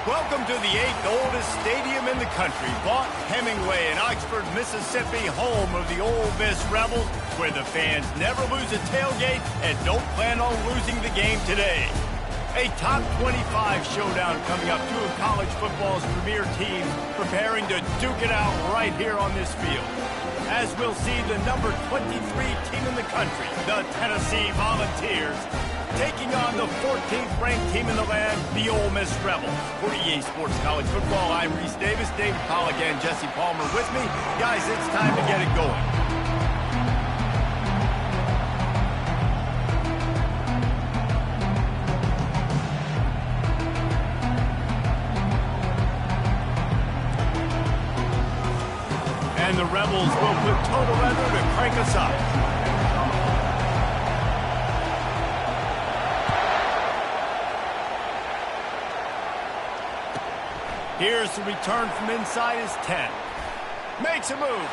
Welcome to the 8th oldest stadium in the country, Vaught Hemingway in Oxford, Mississippi, home of the Ole Miss Rebels, where the fans never lose a tailgate and don't plan on losing the game today. A top 25 showdown coming up, two of college football's premier teams preparing to duke it out right here on this field. As we'll see the number 23 team in the country, the Tennessee Volunteers, taking on the 14th ranked team in the land, the Ole Miss Rebels. For EA Sports College Football, I'm Reese Davis, David Pollack and Jesse Palmer with me. Guys, it's time to get it going. And the Rebels will put total weather to crank us up. Here's the return from inside his 10. Makes a move.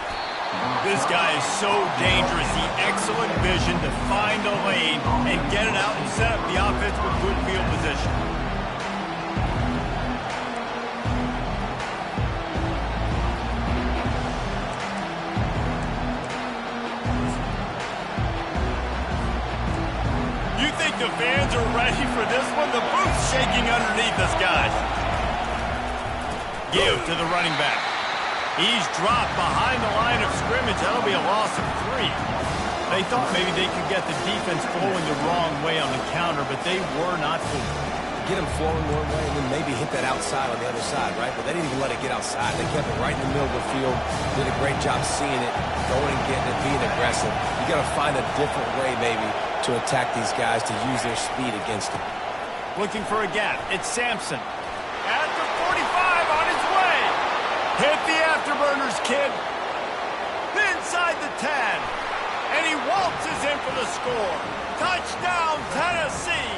This guy is so dangerous. The excellent vision to find a lane and get it out and set up the offense with good field position. You think the fans are ready for this one? The booth's shaking underneath us, guys. Give to the running back. He's dropped behind the line of scrimmage. That'll be a loss of 3. They thought maybe they could get the defense flowing the wrong way on the counter, but they were not fooled. Get them flowing one way and then maybe hit that outside on the other side, right? But they didn't even let it get outside. They kept it right in the middle of the field. Did a great job seeing it, going and getting it, being aggressive. You got to find a different way maybe to attack these guys, to use their speed against them. Looking for a gap. It's Sampson. At the 45 on his way. Hit the afterburners, kid. Inside the 10. And he waltzes in for the score. Touchdown, Tennessee.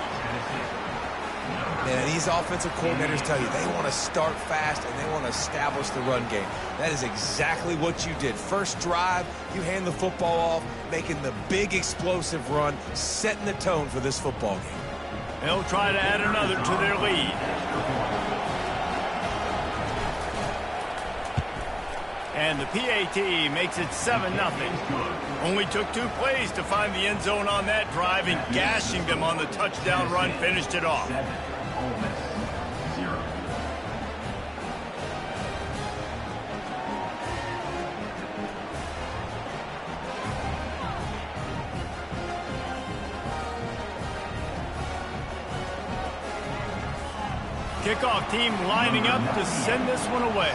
Man, these offensive coordinators tell you they want to start fast and they want to establish the run game. That is exactly what you did. First drive, you hand the football off, making the big explosive run, setting the tone for this football game. They'll try to add another to their lead. And the PAT makes it 7-0. Only took 2 plays to find the end zone on that drive, and gashing them on the touchdown run finished it off. Kickoff team lining up to send this one away.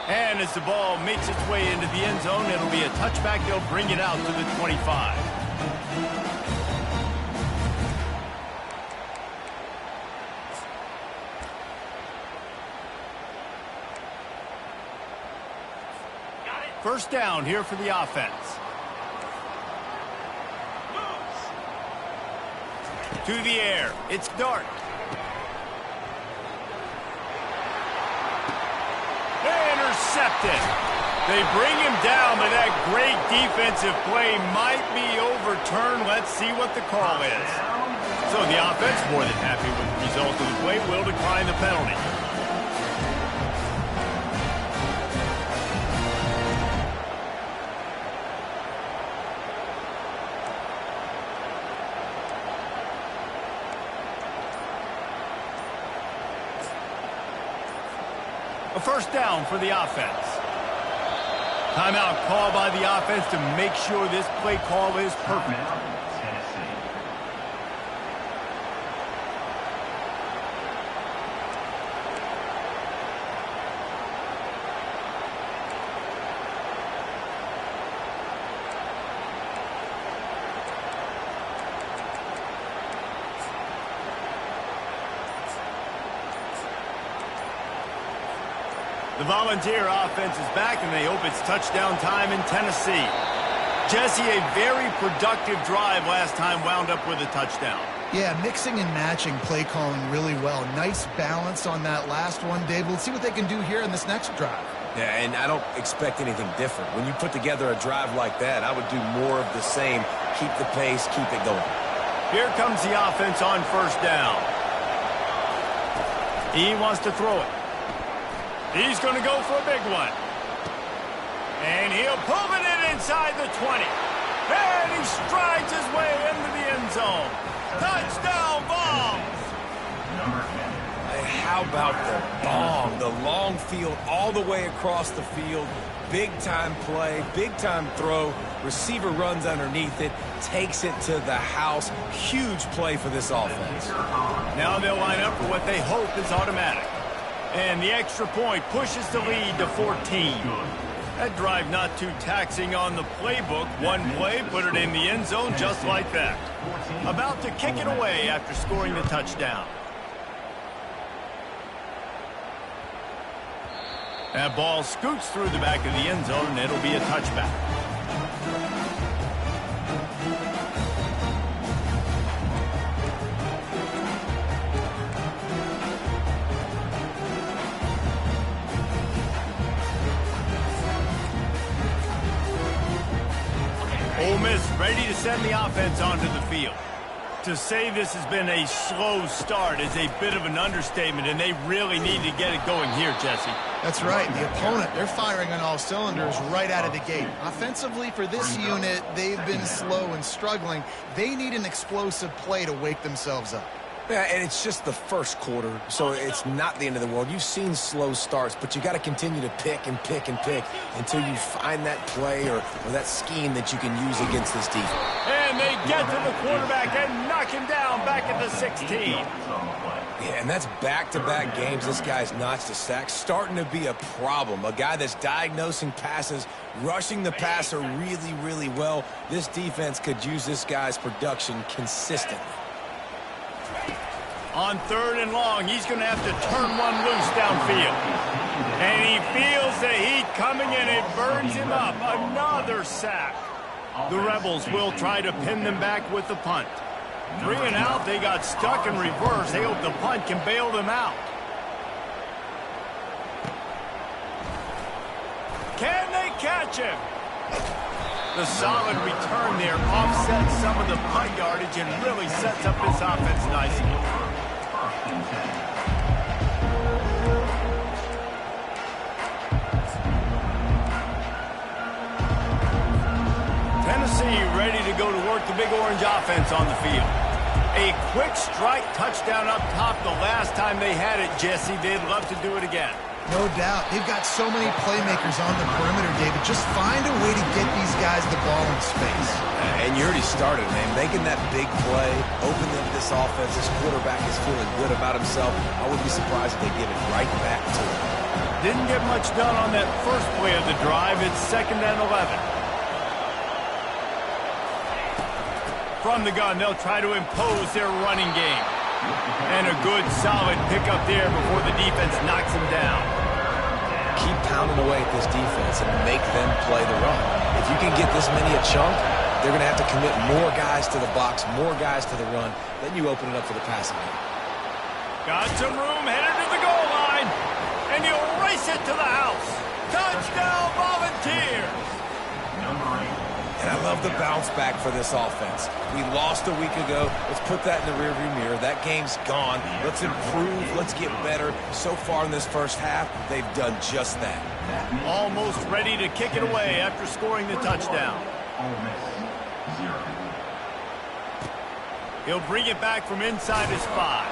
And as the ball makes its way into the end zone, it'll be a touchback. They'll bring it out to the 25. First down here for the offense. To the air. It's Dart. Intercepted. They bring him down, but that great defensive play might be overturned. Let's see what the call is. So the offense, more than happy with the result of the play, will decline the penalty. A first down for the offense. Timeout call by the offense to make sure this play call is perfect. The Volunteer offense is back, and they hope it's touchdown time in Tennessee. Jesse, a very productive drive last time wound up with a touchdown. Yeah, mixing and matching play calling really well. Nice balance on that last one, Dave. Let's see what they can do here in this next drive. Yeah, and I don't expect anything different. When you put together a drive like that, I would do more of the same. Keep the pace, keep it going. Here comes the offense on first down. He wants to throw it. He's going to go for a big one. And he'll pull it in inside the 20. And he strides his way into the end zone. Touchdown, Vols! How about the bomb? The long field all the way across the field. Big-time play, big-time throw. Receiver runs underneath it, takes it to the house. Huge play for this offense. Now they'll line up for what they hope is automatic. And the extra point pushes the lead to 14. That drive not too taxing on the playbook. One play, put it in the end zone just like that. About to kick it away after scoring the touchdown. That ball scoots through the back of the end zone, and it'll be a touchback. Ole Miss ready to send the offense onto the field. To say this has been a slow start is a bit of an understatement, and they really need to get it going here, Jesse. That's right. The opponent, they're firing on all cylinders right out of the gate. Offensively, for this unit, they've been slow and struggling. They need an explosive play to wake themselves up. Yeah, and it's just the first quarter, so it's not the end of the world. You've seen slow starts, but you got to continue to pick and pick and pick until you find that play or that scheme that you can use against this defense. And they get to the quarterback and knock him down back at the 16. Yeah, and that's back-to-back games. This guy's notched a sack, starting to be a problem. A guy that's diagnosing passes, rushing the passer really, really well. This defense could use this guy's production consistently. On third and long, he's going to have to turn one loose downfield. And he feels the heat coming in. It burns him up. Another sack. The Rebels will try to pin them back with the punt. 3 and out, they got stuck in reverse. They hope the punt can bail them out. Can they catch him? The solid return there offsets some of the punt yardage and really sets up this offense nicely. Tennessee ready to go to work the Big Orange offense on the field. A quick strike touchdown up top the last time they had it, Jesse. They'd love to do it again. No doubt. They've got so many playmakers on the perimeter, David. Just find a way to get these guys the ball in space. And you already started, man. Making that big play, opening up this offense. This quarterback is feeling good about himself. I wouldn't be surprised if they give it right back to him. Didn't get much done on that first play of the drive. It's 2nd and 11. From the gun, they'll try to impose their running game. And a good, solid pickup there before the defense knocks him down. Keep pounding away at this defense and make them play the run. If you can get this many a chunk, they're going to have to commit more guys to the box, more guys to the run. Then you open it up for the passing game. Got some room, headed to the goal line. And he'll race it to the house. Touchdown, Volunteers! And I love the bounce back for this offense. We lost a week ago. Let's put that in the rearview mirror. That game's gone. Let's improve. Let's get better. So far in this first half, they've done just that. Almost ready to kick it away after scoring the touchdown. He'll bring it back from inside his 5.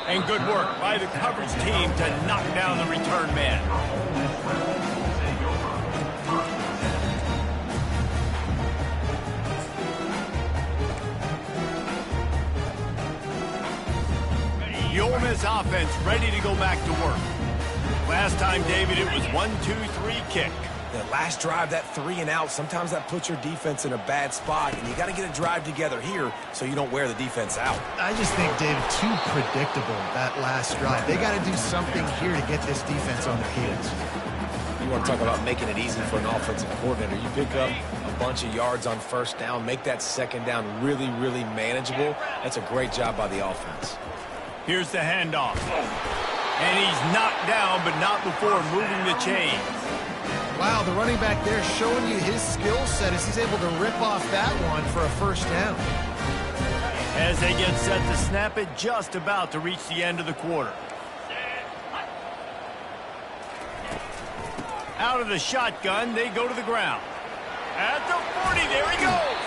And good work by the coverage team to knock down the return man. The Ole Miss offense ready to go back to work. Last time, David, it was 1-2-3 kick. The last drive, that 3 and out, sometimes that puts your defense in a bad spot, and you got to get a drive together here so you don't wear the defense out. I just think, David, too predictable, that last drive. They got to do something here to get this defense on their heels. You want to talk about making it easy for an offensive coordinator. You pick up a bunch of yards on first down, make that second down really, really manageable. That's a great job by the offense. Here's the handoff. And he's knocked down, but not before moving the chain. Wow, the running back there showing you his skill set as he's able to rip off that one for a first down. As they get set to snap it, just about to reach the end of the quarter. Out of the shotgun, they go to the ground. At the 40, there he goes.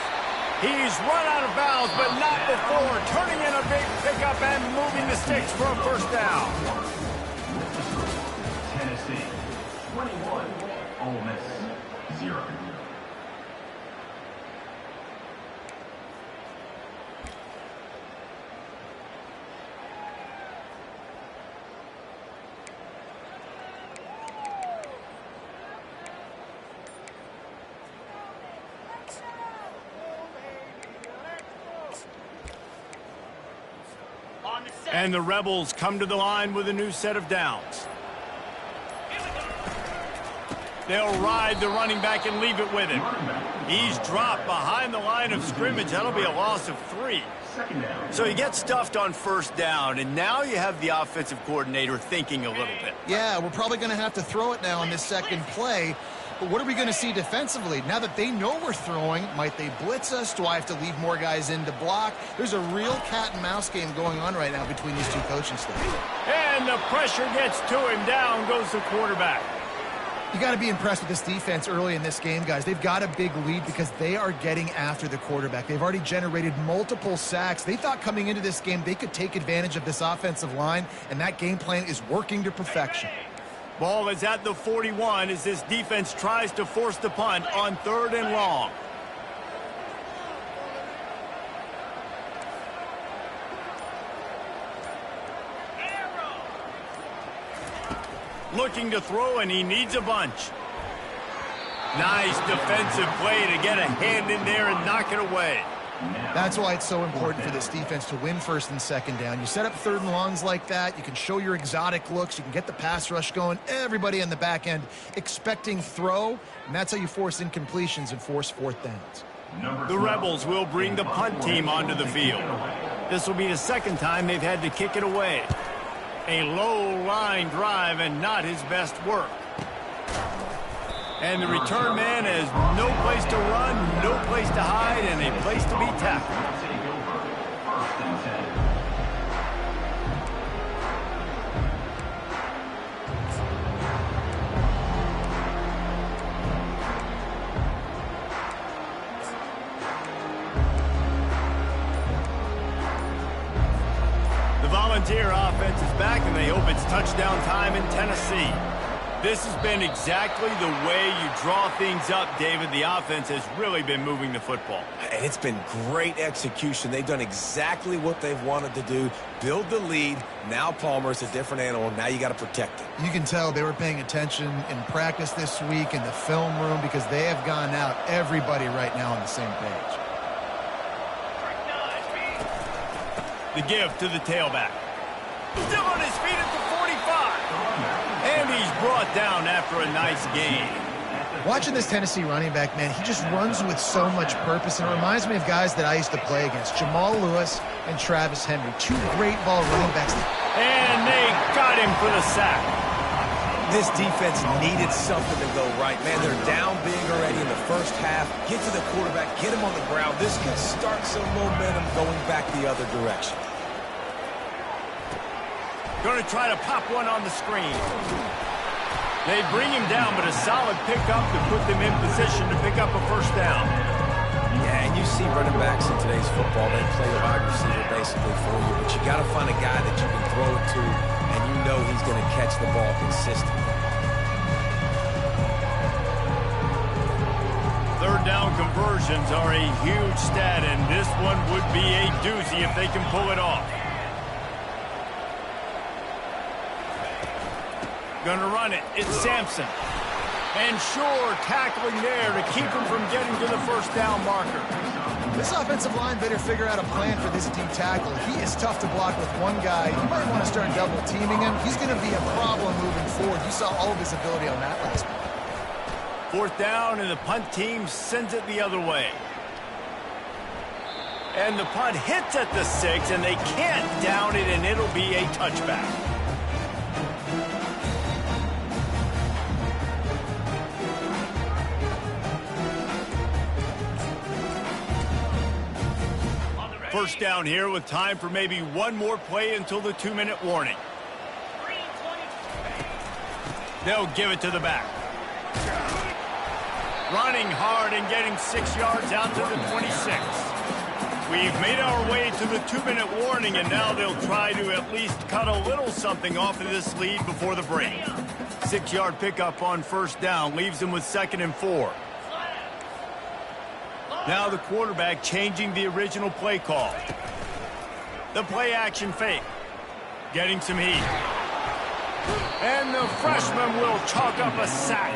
He's run out of bounds, but not before turning in a big pickup and moving the sticks for a first down. Tennessee, 21, Ole Miss, 0. And the Rebels come to the line with a new set of downs. They'll ride the running back and leave it with him. He's dropped behind the line of scrimmage. That'll be a loss of 3. So you get stuffed on first down, and now you have the offensive coordinator thinking a little bit. Yeah, we're probably going to have to throw it now on this second play. But what are we going to see defensively? Now that they know we're throwing, might they blitz us? Do I have to leave more guys in to block? There's a real cat-and-mouse game going on right now between these two coaching staffs. And the pressure gets to him. Down goes the quarterback. You got to be impressed with this defense early in this game, guys. They've got a big lead because they are getting after the quarterback. They've already generated multiple sacks. They thought coming into this game they could take advantage of this offensive line, and that game plan is working to perfection. Ball is at the 41 as this defense tries to force the punt on 3rd and long. Looking to throw, and he needs a bunch. Nice defensive play to get a hand in there and knock it away. That's why it's so important for this defense to win 1st and 2nd down. You set up 3rd and longs like that. You can show your exotic looks. You can get the pass rush going. Everybody on the back end expecting throw, and that's how you force incompletions and force 4th downs. The Rebels will bring the punt team onto the field. This will be the 2nd time they've had to kick it away. A low line drive and not his best work. And the return man has no place to run, no place to hide, and a place to be tackled. The Volunteer offense is back, and they hope it's touchdown time in Tennessee. This has been exactly the way you draw things up, David. The offense has really been moving the football. And it's been great execution. They've done exactly what they've wanted to do. Build the lead. Now Palmer's a different animal. Now you got to protect it. You can tell they were paying attention in practice this week in the film room because they have gone out everybody right now on the same page. The give to the tailback. Still on his feet at the 45. And he's brought down after a nice gain. Watching this Tennessee running back, man, he just runs with so much purpose. And it reminds me of guys that I used to play against, Jamal Lewis and Travis Henry. 2 great ball running backs. And they got him for the sack. This defense needed something to go right. Man, they're down big already in the first half. Get to the quarterback, get him on the ground. This could start some momentum going back the other direction. Going to try to pop one on the screen. They bring him down, but a solid pickup to put them in position to pick up a first down. Yeah, and you see running backs in today's football, they play a wide receiver basically for you, but you got to find a guy that you can throw it to, and you know he's going to catch the ball consistently. 3rd down conversions are a huge stat, and this one would be a doozy if they can pull it off. Gonna run it. It's Sampson. And sure, tackling there to keep him from getting to the first down marker. This offensive line better figure out a plan for this deep tackle. He is tough to block with one guy. You might want to start double teaming him. He's going to be a problem moving forward. You saw all of his ability on that last one. 4th down, and the punt team sends it the other way. And the punt hits at the 6, and they can't down it, and it'll be a touchback. First down here with time for maybe one more play until the 2-minute warning. They'll give it to the back. Running hard and getting 6 yards out to the 26. We've made our way to the 2-minute warning, and now they'll try to at least cut a little something off of this lead before the break. 6-yard pickup on first down leaves them with 2nd and 4. Now the quarterback changing the original play call. The play action fake. Getting some heat. And the freshman will chalk up a sack.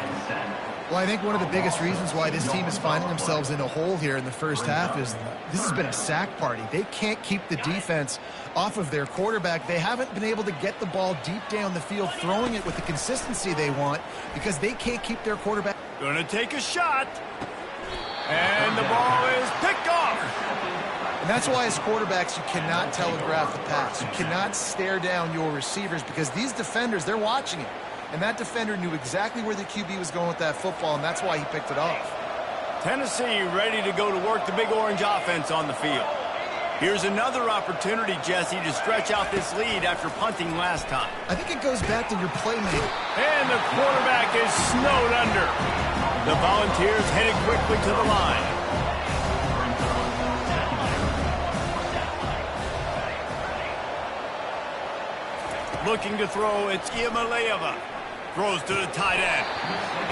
Well, I think one of the biggest reasons why this team is finding themselves in a hole here in the first half is this has been a sack party. They can't keep the defense off of their quarterback. They haven't been able to get the ball deep down the field, throwing it with the consistency they want because they can't keep their quarterback. Gonna take a shot. And the ball is picked off. And that's why as quarterbacks you cannot telegraph the pass. You cannot stare down your receivers because these defenders, they're watching it. And that defender knew exactly where the QB was going with that football, and that's why he picked it off. Tennessee ready to go to work the Big Orange offense on the field. Here's another opportunity, Jesse, to stretch out this lead after punting last time. I think it goes back to your playmaking. And the quarterback is snowed under. The Volunteers headed quickly to the line. Looking to throw, it's Iamaleava. Throws to the tight end.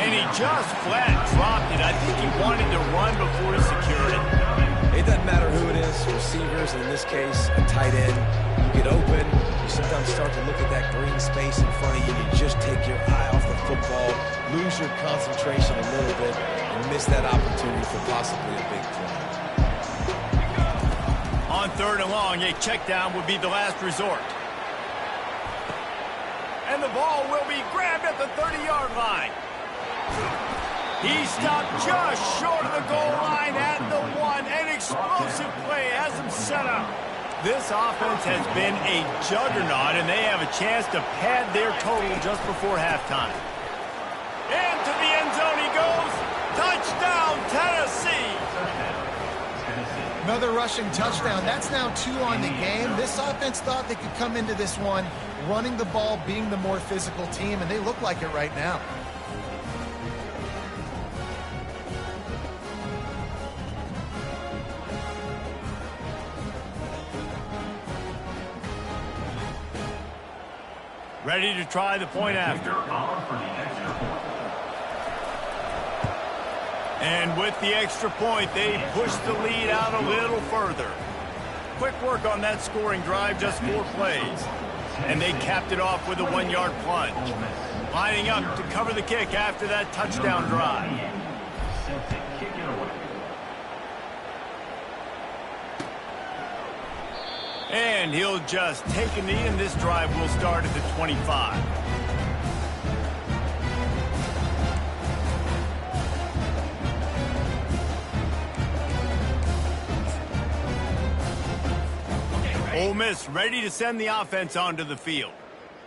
And he just flat dropped it. I think he wanted to run before he secured it. It doesn't matter who it is, receivers, and in this case, a tight end. You get open, you sometimes start to look at that green space in front of you, and you just take your eye off the football, lose your concentration a little bit, and miss that opportunity for possibly a big play. On 3rd and long, a check down would be the last resort. And the ball will be grabbed at the 30-yard line. He stopped just short of the goal line at the 1. An explosive play has him set up. This offense has been a juggernaut, and they have a chance to pad their total just before halftime. And to the end zone he goes. Touchdown, Tennessee. Another rushing touchdown. That's now 2 on the game. This offense thought they could come into this one running the ball, being the more physical team, and they look like it right now. Ready to try the point after. And with the extra point, they push the lead out a little further. Quick work on that scoring drive, just 4 plays. And they capped it off with a 1-yard plunge. Lining up to cover the kick after that touchdown drive. And he'll just take a knee, and this drive will start at the 25. Ole Miss ready to send the offense onto the field.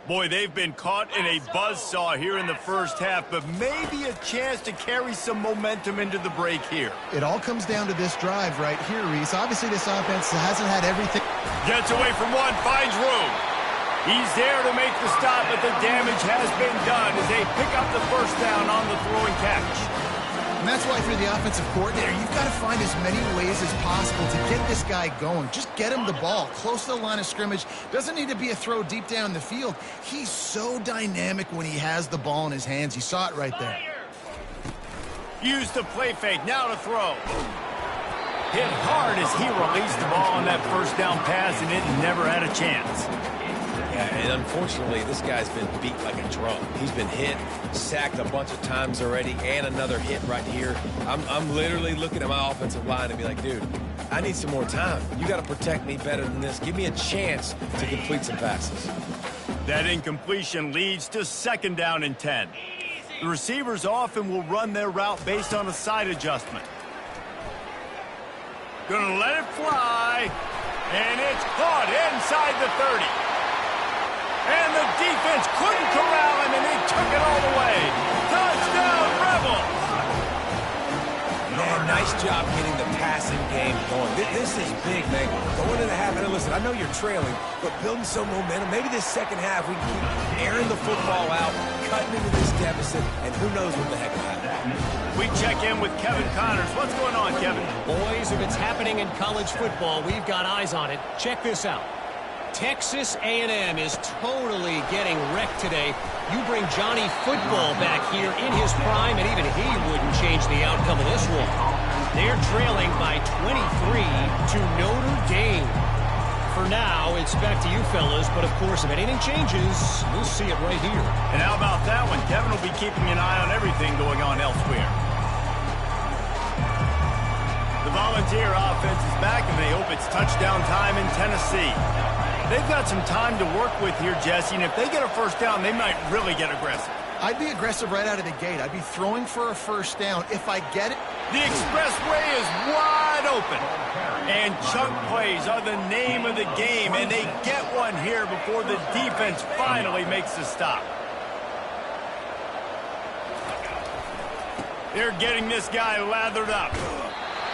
Boy, they've been caught in a buzzsaw here in the first half, but maybe a chance to carry some momentum into the break here. It all comes down to this drive right here, Reese. Obviously, this offense hasn't had everything. Gets away from one, finds room. He's there to make the stop, but the damage has been done as they pick up the first down on the throwing catch. And that's why, if you're the offensive coordinator, you've got to find as many ways as possible to get this guy going. Just get him the ball close to the line of scrimmage. Doesn't need to be a throw deep down the field. He's so dynamic when he has the ball in his hands. You saw it right there. Use the play fake, now to throw. Hit hard as he released the ball on that first down pass, and it never had a chance. Yeah, and unfortunately, this guy's been beat like a drum. He's been hit, sacked a bunch of times already, and another hit right here. I'm literally looking at my offensive line and be like, dude, I need some more time. You got to protect me better than this. Give me a chance to complete some passes. That incompletion leads to 2nd down and 10. The receivers often will run their route based on a side adjustment. Gonna let it fly, and it's caught inside the 30. And the defense couldn't corral him, and he took it all the way. Touchdown, Rebels! Man, nice job getting the passing game going. This is big, man. Going into the half, and listen, I know you're trailing, but building some momentum. Maybe this second half we can keep airing the football out, cutting into this deficit, and who knows what the heck will happen. We check in with Kevin Connors. What's going on, Kevin? Boys, if it's happening in college football, we've got eyes on it. Check this out. Texas A&M is totally getting wrecked today. You bring Johnny Football back here in his prime, and even he wouldn't change the outcome of this one. They're trailing by 23 to Notre Dame. For now, it's back to you fellas, but of course, if anything changes, we'll see it right here. And how about that one? Kevin will be keeping an eye on everything going on elsewhere. The Volunteer offense is back, and they hope it's touchdown time in Tennessee. They've got some time to work with here, Jesse, and if they get a first down, they might really get aggressive. I'd be aggressive right out of the gate. I'd be throwing for a first down. If I get it. The expressway is wide open. And chunk plays are the name of the game, and they get one here before the defense finally makes the stop. They're getting this guy lathered up.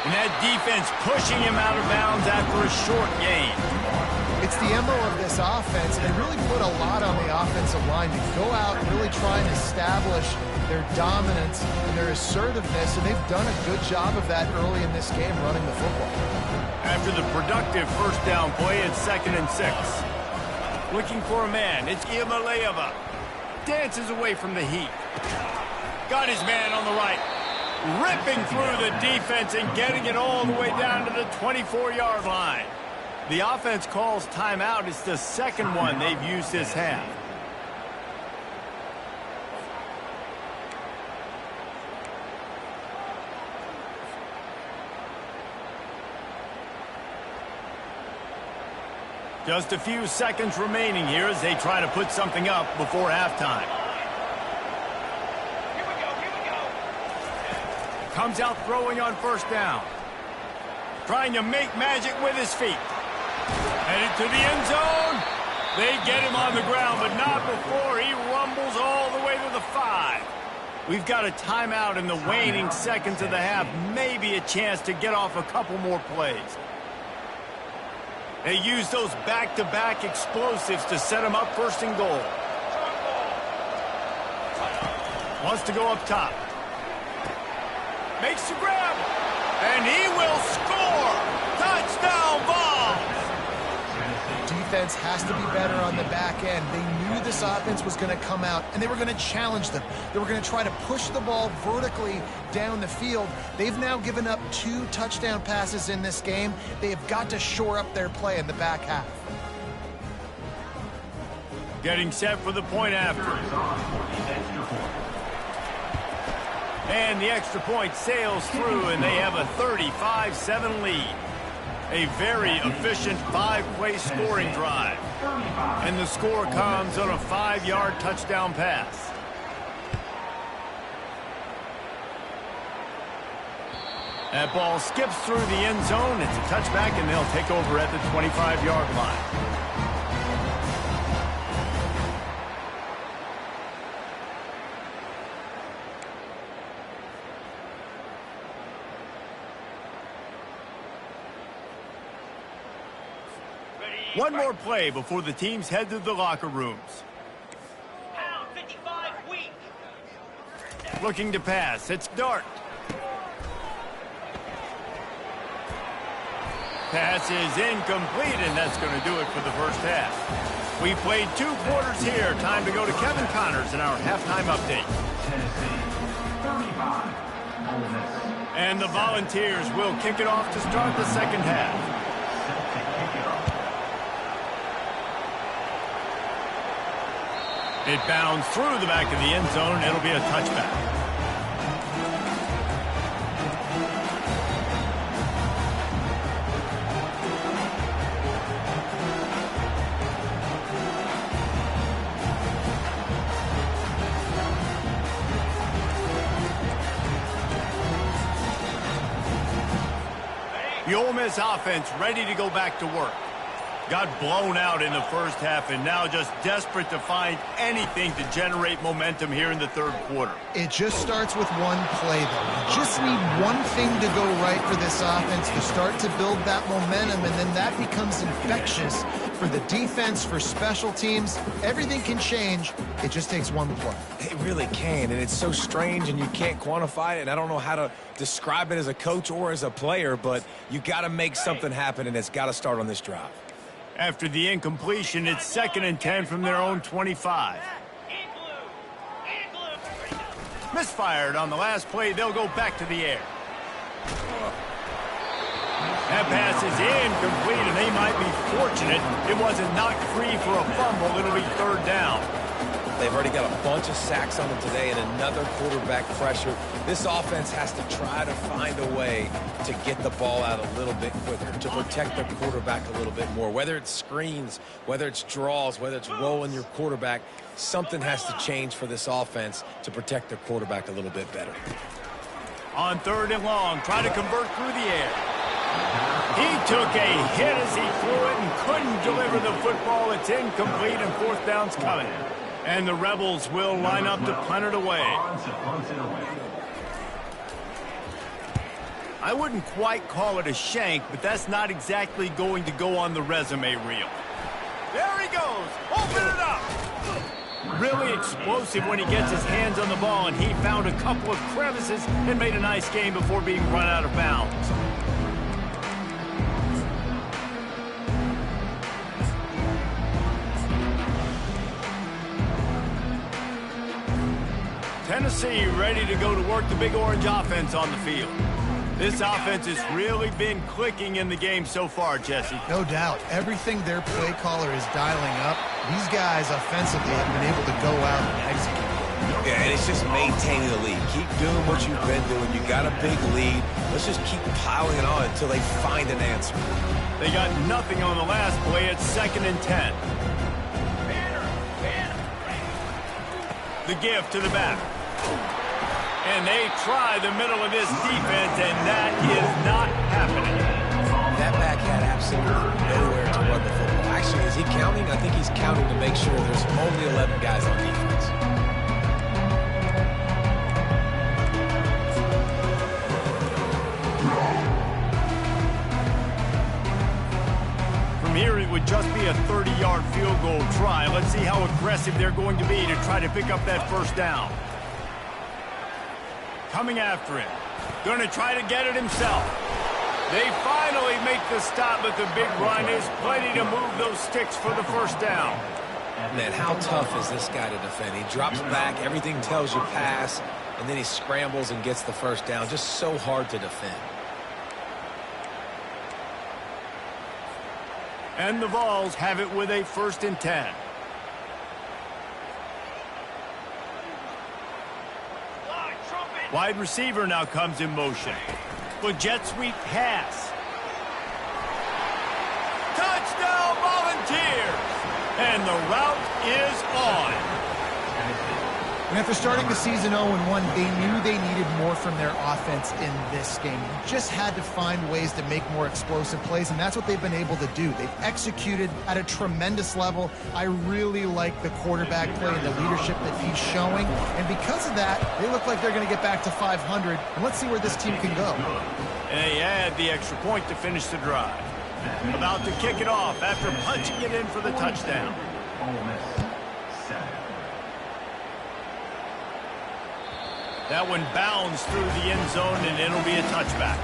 And that defense pushing him out of bounds after a short gain. It's the MO of this offense, and they really put a lot on the offensive line to go out and really try and establish their dominance and their assertiveness, and they've done a good job of that early in this game running the football. After the productive first down play, it's 2nd and 6. Looking for a man, it's Iamaleava. Dances away from the heat. Got his man on the right. Ripping through the defense and getting it all the way down to the 24-yard line. The offense calls timeout. It's the second one they've used this half. Just a few seconds remaining here as they try to put something up before halftime. Here we go. Comes out throwing on first down. Trying to make magic with his feet. Headed to the end zone. They get him on the ground, but not before he rumbles all the way to the 5. We've got a timeout in the waning seconds of the half. Maybe a chance to get off a couple more plays. They use those back-to-back explosives to set him up 1st and goal. Wants to go up top. Makes the grab. And he will score. Touchdown, Vols. Defense has to be better on the back end. They knew this offense was going to come out, and they were going to challenge them. They were going to try to push the ball vertically down the field. They've now given up 2 touchdown passes in this game. They have got to shore up their play in the back half. Getting set for the point after. And the extra point sails through, and they have a 35-7 lead. A very efficient 5-play scoring drive. And the score comes on a 5-yard touchdown pass. That ball skips through the end zone. It's a touchback, and they'll take over at the 25-yard line. One more play before the teams head to the locker rooms. Pound 55 weak. Looking to pass. It's Dart. Pass is incomplete, and that's going to do it for the first half. We played 2 quarters here. Time to go to Kevin Connors in our halftime update. Tennessee, 35. Ole Miss. And the Volunteers will kick it off to start the second half. Set to kick it off. It bounds through the back of the end zone. It'll be a touchback. The Ole Miss offense ready to go back to work. Got blown out in the first half and now just desperate to find anything to generate momentum here in the third quarter. It just starts with one play, though. You just need one thing to go right for this offense to start to build that momentum, and then that becomes infectious for the defense, for special teams. Everything can change. It just takes one play. It really can, and it's so strange, and you can't quantify it, and I don't know how to describe it as a coach or as a player, but you got to make something happen, and it's got to start on this drive. After the incompletion, it's 2nd and 10 from their own 25. Misfired on the last play. They'll go back to the air. That pass is incomplete, and they might be fortunate it wasn't knocked free for a fumble. It'll be 3rd down. They've already got a bunch of sacks on them today and another quarterback pressure. This offense has to try to find a way to get the ball out a little bit quicker, to protect the quarterback a little bit more. Whether it's screens, whether it's draws, whether it's rolling your quarterback, something has to change for this offense to protect their quarterback a little bit better. On 3rd and long, try to convert through the air. He took a hit as he threw it and couldn't deliver the football. It's incomplete, and 4th down's coming. And the Rebels will line up to punt it away. I wouldn't quite call it a shank, but that's not exactly going to go on the resume reel. There he goes. Open it up. Really explosive when he gets his hands on the ball, and he found a couple of crevices and made a nice game before being run out of bounds. Tennessee ready to go to work the Big Orange offense on the field. This offense has really been clicking in the game so far, Jesse. No doubt. Everything their play caller is dialing up, these guys offensively have been able to go out and execute. Yeah, and it's just maintaining the lead. Keep doing what you've been doing. You got a big lead. Let's just keep piling it on until they find an answer. They got nothing on the last play. It's 2nd and 10. The give to the back. And they try the middle of this defense, and that is not happening. That back had absolutely nowhere to run the football. Actually, is he counting? I think he's counting to make sure there's only 11 guys on defense. From here, it would just be a 30-yard field goal try. Let's see how aggressive they're going to be to try to pick up that 1st down. Coming after him. Going to try to get it himself. They finally make the stop, but the big run is plenty to move those sticks for the 1st down. Man, how tough is this guy to defend? He drops back, everything tells you pass, and then he scrambles and gets the 1st down. Just so hard to defend. And the Vols have it with a 1st and 10. Wide receiver now comes in motion. With jet sweep pass. Touchdown Volunteers! And the route is on. And after starting the season 0-1, they knew they needed more from their offense in this game. They just had to find ways to make more explosive plays, and that's what they've been able to do. They've executed at a tremendous level. I really like the quarterback play and the leadership that he's showing. And because of that, they look like they're going to get back to 500. And let's see where this team can go. And they add the extra point to finish the drive. About to kick it off after punching it in for the touchdown. That one bounds through the end zone, and it'll be a touchback.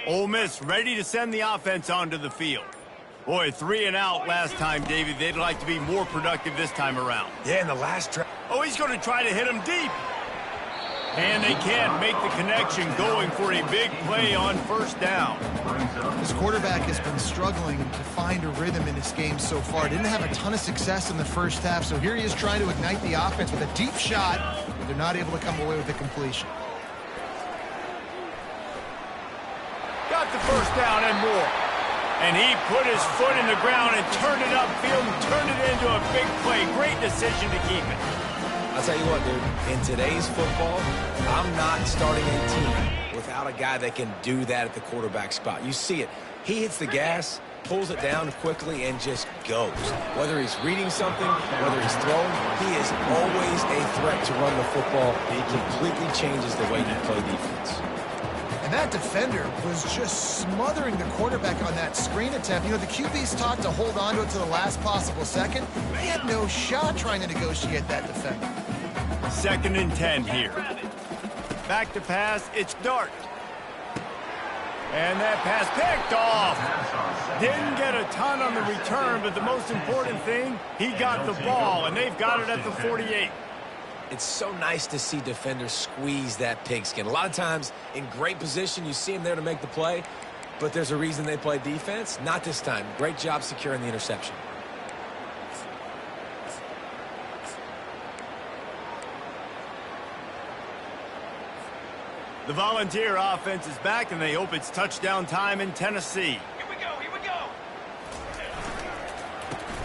Ole Miss ready to send the offense onto the field. Boy, 3 and out last time, David. They'd like to be more productive this time around. Yeah, in the last drive. Oh, he's going to try to hit him deep. And they can't make the connection going for a big play on first down. This quarterback has been struggling to find a rhythm in his game so far. Didn't have a ton of success in the first half, so here he is trying to ignite the offense with a deep shot, but they're not able to come away with the completion. Got the first down and more. And he put his foot in the ground and turned it upfield and turned it into a big play. Great decision to keep it. I'll tell you what, dude, in today's football, I'm not starting a team without a guy that can do that at the quarterback spot. You see it. He hits the gas, pulls it down quickly, and just goes. Whether he's reading something, whether he's throwing, he is always a threat to run the football. He completely changes the way you play defense. And that defender was just smothering the quarterback on that screen attempt. You know, the QB's taught to hold on to it to the last possible second. He had no shot trying to negotiate that defender. 2nd and 10 here. Back to pass, it's Dart. And that pass picked off. Didn't get a ton on the return, but the most important thing, he got the ball, and they've got it at the 48. It's so nice to see defenders squeeze that pigskin. A lot of times, in great position, you see them there to make the play, but there's a reason they play defense. Not this time. Great job securing the interception. The Volunteer offense is back, and they hope it's touchdown time in Tennessee. Here we go, here we go.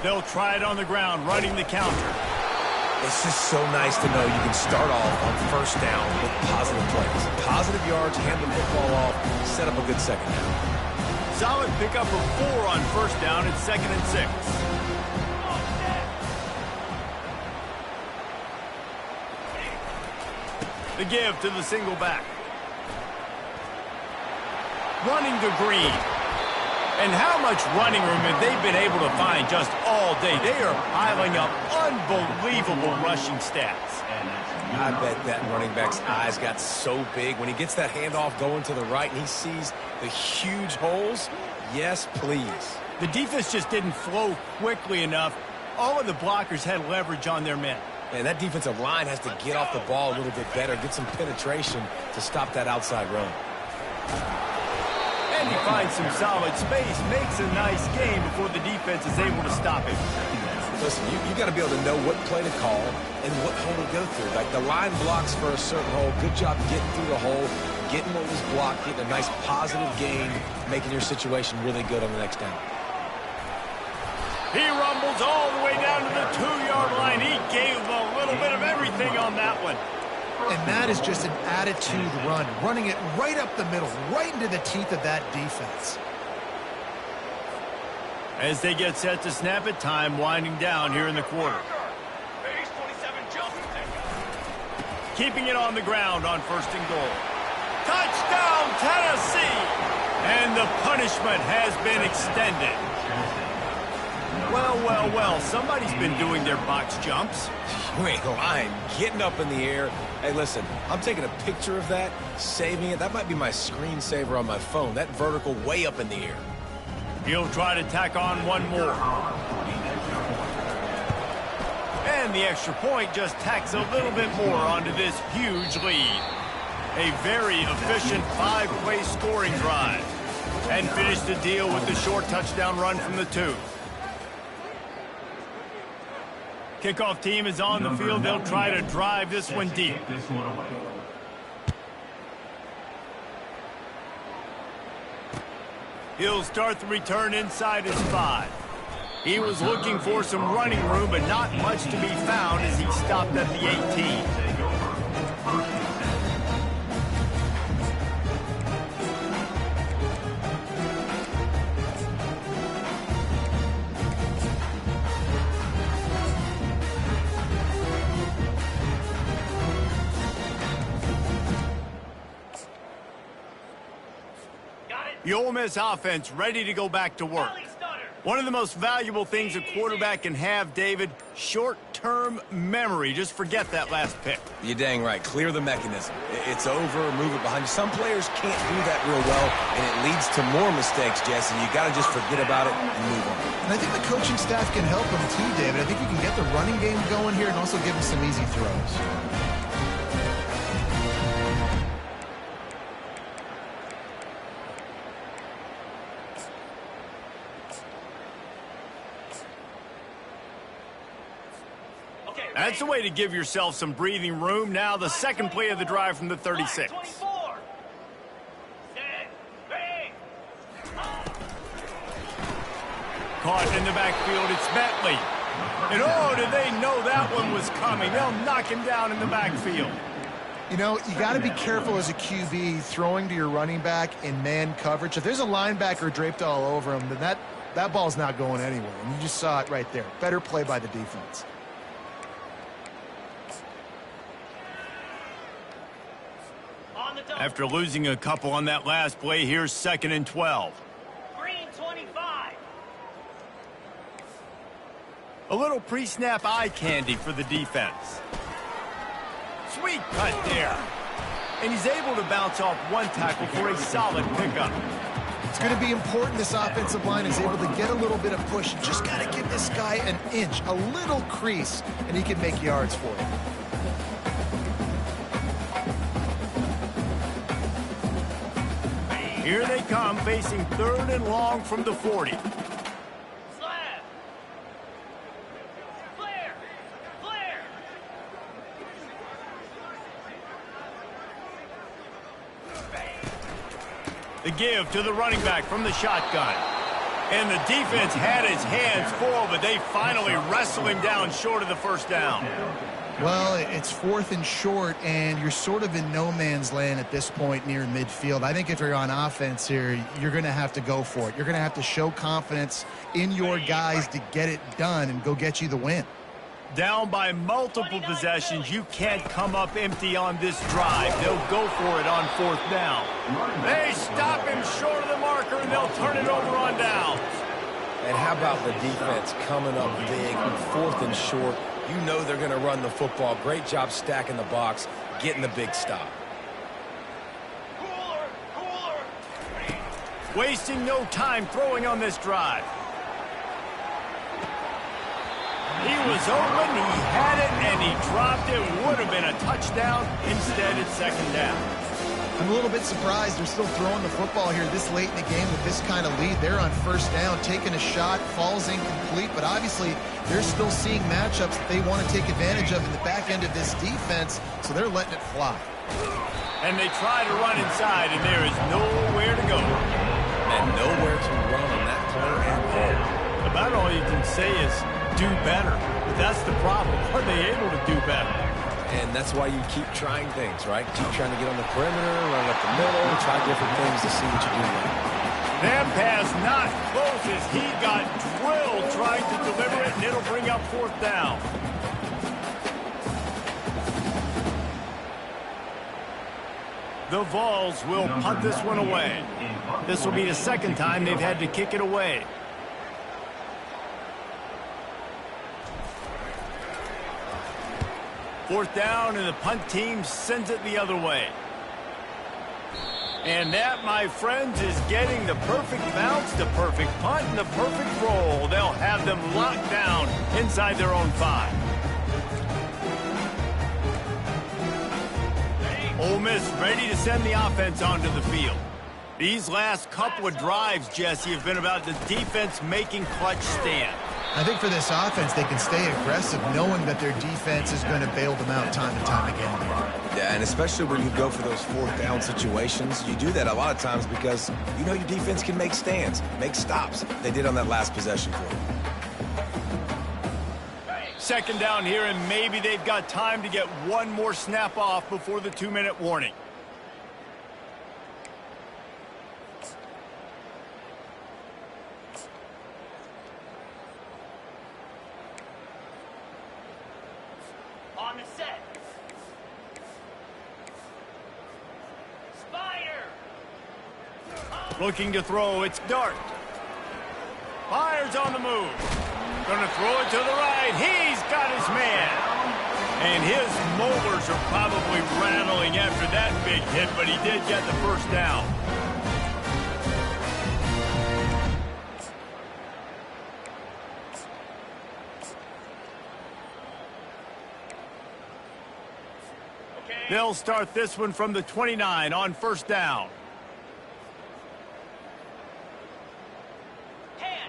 They'll try it on the ground, running the counter. It's just so nice to know you can start off on first down with positive plays. Positive yards, hand the football off, set up a good second down. Solid pickup of 4 on first down. It's 2nd and 6. The give to the single back. Running to Green. And how much running room have they been able to find just all day? They are piling up unbelievable rushing stats. I bet that running back's eyes got so big when he gets that handoff going to the right and he sees the huge holes. Yes, please. The defense just didn't flow quickly enough. All of the blockers had leverage on their men. Man, that defensive line has to get off the ball a little bit better, get some penetration to stop that outside run. And he finds some solid space, makes a nice game before the defense is able to stop him. Listen, you got to be able to know what play to call and what hole to go through. Like the line blocks for a certain hole. Good job getting through the hole, getting what was blocked, getting a nice positive gain, making your situation really good on the next down. He rumbles all the way down to the 2-yard line. He gave a little bit of everything on that one. And that is just an attitude run, running it right up the middle, right into the teeth of that defense. As they get set to snap it, time winding down here in the quarter. Base 27 jump. Keeping it on the ground on 1st and goal. Touchdown, Tennessee! And the punishment has been extended. Well, well, well, somebody's been doing their box jumps. You ain't lying. Getting up in the air. Hey, listen, I'm taking a picture of that, saving it. That might be my screensaver on my phone. That vertical way up in the air. He'll try to tack on one more. And the extra point just tacks a little bit more onto this huge lead. A very efficient 5-play scoring drive. And finish the deal with the short touchdown run from the 2. Kickoff team is on the field. They'll try to drive this one deep. He'll start the return inside his 5. He was looking for some running room, but not much to be found as he stopped at the 18. The Ole Miss offense ready to go back to work. One of the most valuable things a quarterback can have, David, short-term memory. Just forget that last pick. You're dang right. Clear the mechanism. It's over, move it behind you. Some players can't do that real well, and it leads to more mistakes, Jesse. You got to just forget about it and move on. And I think the coaching staff can help him too, David. I think you can get the running game going here and also give him some easy throws. That's the way to give yourself some breathing room. Now the second play of the drive from the 36. Caught in the backfield, it's Bentley. And oh, did they know that one was coming? They'll knock him down in the backfield. You know, you got to be careful as a QB throwing to your running back in man coverage. If there's a linebacker draped all over him, then that ball's not going anywhere. And you just saw it right there. Better play by the defense. After losing a couple on that last play, here's 2nd and 12. Green 25. A little pre-snap eye candy for the defense. Sweet cut there. And he's able to bounce off one tackle for a solid pickup. It's going to be important this offensive line is able to get a little bit of push. You just got to give this guy an inch, a little crease, and he can make yards for you. Here they come, facing 3rd and long from the 40. Slab. Flare. Flare. The give to the running back from the shotgun. And the defense had his hands full, but they finally wrestle him down short of the first down. Well, it's 4th and short, and you're sort of in no man's land at this point near midfield. I think if you're on offense here, you're going to have to go for it. You're going to have to show confidence in your guys to get it done and go get you the win. Down by multiple possessions, you can't come up empty on this drive. They'll go for it on 4th down. They stop him short of the marker, and they'll turn it over on downs. And how about the defense coming up big on 4th and short? You know they're going to run the football. Great job stacking the box, getting the big stop. Cooler. Wasting no time throwing on this drive. He was open, he had it, and he dropped it. Would have been a touchdown. Instead, it's 2nd down. I'm a little bit surprised they're still throwing the football here this late in the game with this kind of lead. They're on 1st down, taking a shot, falls incomplete, but obviously they're still seeing matchups that they want to take advantage of in the back end of this defense, so they're letting it fly. And they try to run inside, and there is nowhere to go. And nowhere to run on that play at all. About all you can say is do better. But that's the problem. Are they able to do better? And that's why you keep trying things, right? Keep trying to get on the perimeter, run up the middle, try different things to see what you do right. That pass not close as he got drilled trying to deliver it, and it'll bring up 4th down. The Vols will punt this one away. This will be the 2nd time they've had to kick it away. Fourth down, and the punt team sends it the other way. And that, my friends, is getting the perfect bounce, the perfect punt, and the perfect roll. They'll have them locked down inside their own 5. Ole Miss ready to send the offense onto the field. These last couple of drives, Jesse, have been about the defense making clutch stands. I think for this offense, they can stay aggressive knowing that their defense is going to bail them out time and time again. Yeah, and especially when you go for those 4th down situations, you do that a lot of times because you know your defense can make stands, make stops. They did on that last possession for you. 2nd down here, and maybe they've got time to get one more snap off before the 2-minute warning. On the set. Spider. Looking to throw, it's Dart. Fires on the move. Gonna throw it to the right. He's got his man. And his molars are probably rattling after that big hit, but he did get the first down. They'll start this one from the 29 on 1st down. Can.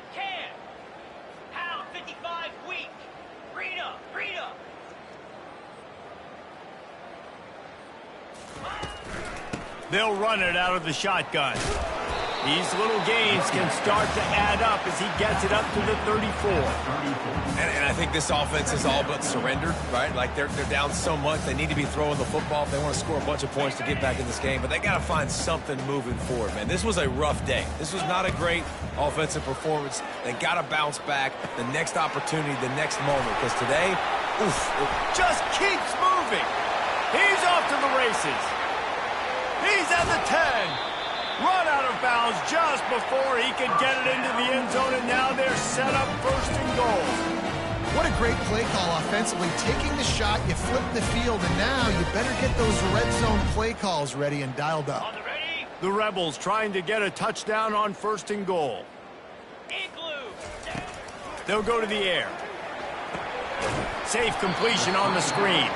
Pound 55 weak. Rita. They'll run it out of the shotgun. These little gains can start to add up as he gets it up to the 34. And I think this offense is all but surrendered, right? Like they're down so much, they need to be throwing the football if they want to score a bunch of points to get back in this game. But they got to find something moving forward, man. This was a rough day. This was not a great offensive performance. They got to bounce back the next opportunity, the next moment. Because today, oof, just keeps moving. He's off to the races. He's at the 10. Run out of bounds just before he could get it into the end zone, and now they're set up first and goal. What a great play call offensively. Taking the shot, you flip the field, and now you better get those red zone play calls ready and dialed up. The Rebels trying to get a touchdown on first and goal. They'll go to the air. Safe completion on the screen.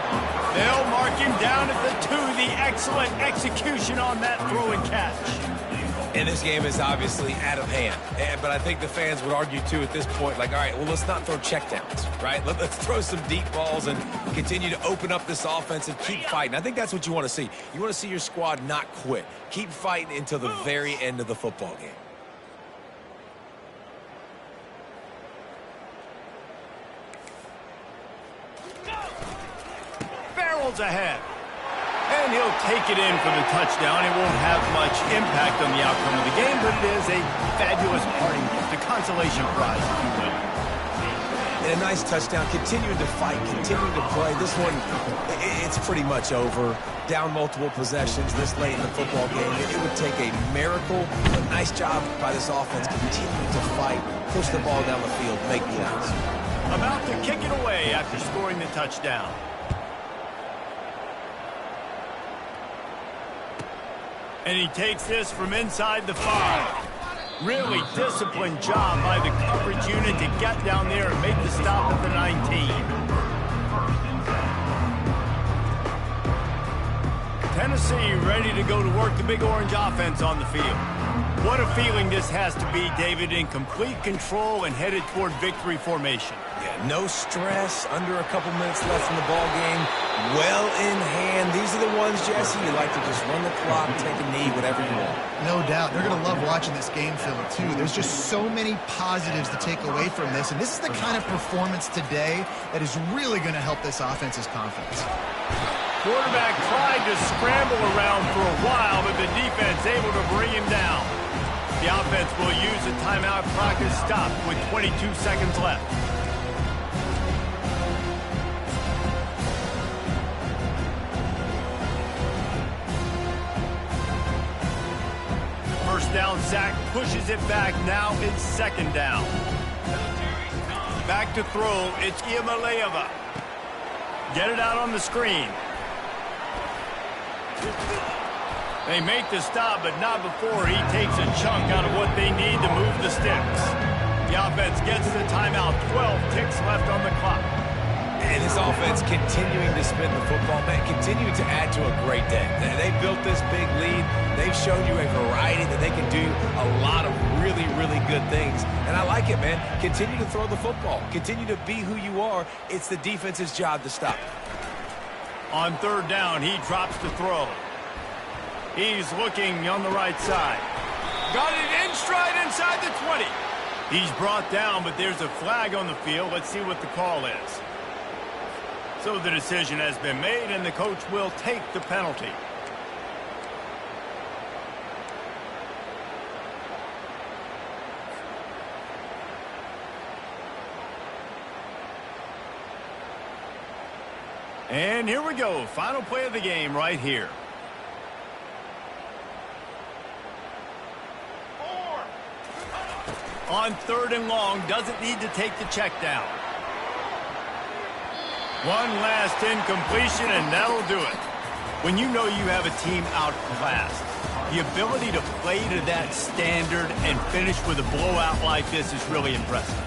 They'll mark him down at the 2. The excellent execution on that throw and catch. And this game is obviously out of hand. But I think the fans would argue, too, at this point, like, all right, well, let's not throw checkdowns, right? Let's throw some deep balls and continue to open up this offense and keep fighting. I think that's what you want to see. You want to see your squad not quit. Keep fighting until the very end of the football game. Ahead. And he'll take it in for the touchdown. It won't have much impact on the outcome of the game, but it is a fabulous parting gift, a consolation prize, if you will. And a nice touchdown, continuing to fight, continuing to play. This one, it's pretty much over. Down multiple possessions this late in the football game. It would take a miracle. A nice job by this offense, continuing to fight, push the ball down the field, make plays. About to kick it away after scoring the touchdown. And he takes this from inside the 5. Really disciplined job by the coverage unit to get down there and make the stop at the 19. Tennessee ready to go to work the Big Orange offense on the field. What a feeling this has to be, David, in complete control and headed toward victory formation. Yeah, no stress, under a couple minutes left in the ball game. Well in hand. These are the ones, Jesse, you like to just run the clock, take a knee, whatever you want. No doubt. They're going to love watching this game film, too. There's just so many positives to take away from this, and this is the kind of performance today that is really going to help this offense's confidence. Quarterback tried to scramble around for a while, but the defense able to bring him down. The offense will use a timeout. Clock is stopped with 22 seconds left. First down, Zach pushes it back. Now it's second down. Back to throw. It's Iamaleava. Get it out on the screen. They make the stop, but not before he takes a chunk out of what they need to move the sticks. The offense gets the timeout. 12 ticks left on the clock. And this offense continuing to spin the football, man, continuing to add to a great day. They built this big lead. They've shown you a variety that they can do a lot of really, really good things. And I like it, man. Continue to throw the football. Continue to be who you are. It's the defense's job to stop. On third down, he drops to throw. He's looking on the right side. Got it in stride inside the 20. He's brought down, but there's a flag on the field. Let's see what the call is. So the decision has been made, and the coach will take the penalty. And here we go. Final play of the game right here. On third and long, doesn't need to take the check down. One last incompletion, and that'll do it. When you know you have a team outclassed, the ability to play to that standard and finish with a blowout like this is really impressive.